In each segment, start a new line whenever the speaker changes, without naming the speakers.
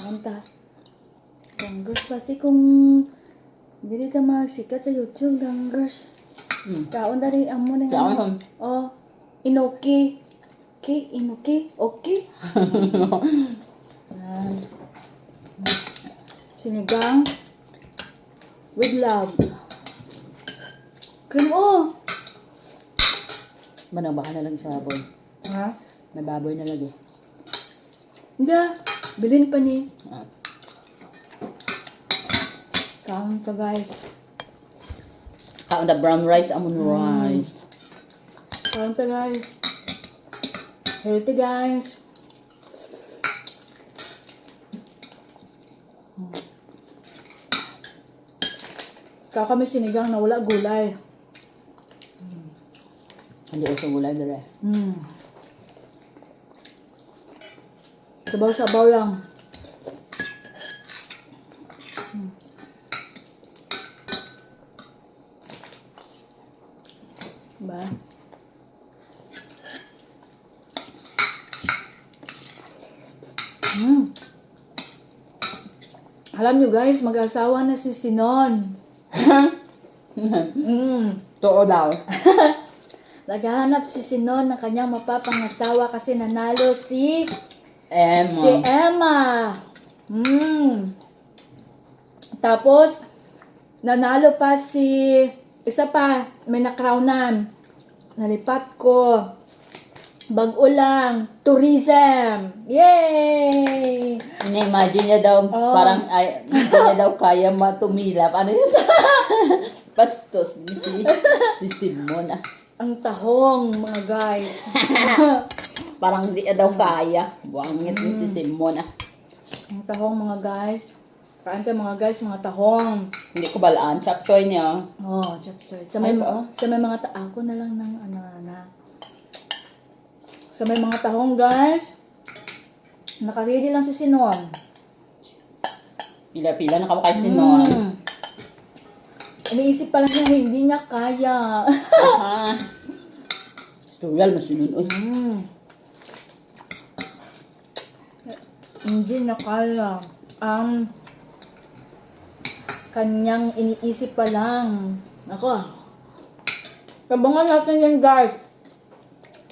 Kaunta. Ganggers kasi kung dili ka magsikat sa YouTube, ganggers. Kaon dari ang mo na
Kaon.
Oh, inoki. Inoki. Okay. Sinigang with love. Cream
Manang baka na lang sa baboy.
Ha?
May baboy na lagi.
Hindi. Bilin pa ni.
Ah.
Kaon to guys.
Kaon the brown rice, amon rice.
Kaon to guys. Healthy guys. Kami sinigang na wala gulay.
Hindi uso gulay dire.
Sabaw-sabaw lang. Ba? Alam nyo guys, mag-asawa na si Sinon.
Totoo daw.
Naghahanap si Sinon ng kanyang mapapangasawa kasi nanalo si
Emma.
Emma. Tapos, nanalo pa si isa pa, may nakrownan. Nalipat ko. Bago lang. Tourism. Yay!
Ini-imagine niya daw, parang, hindi niya daw kaya matumilap. Ano yun? Pastos. Si Simon.
Ang tahong, mga guys.
Parang hindi niya daw kaya. Buwangit ni si Simon.
Ang tahong, mga guys. Kain tayo, mga guys, mga tahong.
Hindi ko balaan. Chapchoy niya.
Oh, chapchoy. Sa may mga ako na lang ng Sa may mga tahong, guys. Nakaready lang si Sinon.
Pila-pila na kay Simon.
Iniisip pala niya, hindi niya kaya.
Tutorial mo Sinon.
Hindi niya kaya. Kanyang iniisip pa lang. Ako. Tabangan natin yan, guys.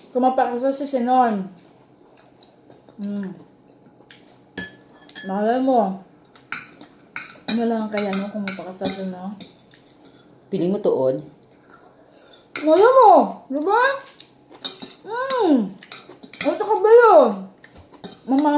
Kumapakasa si Sinon. Malay mo. Ano lang kaya no kung mapakasa siya, no?
Piling mo tuod.
Malay mo. Diba? Ito ka ba yun? Mama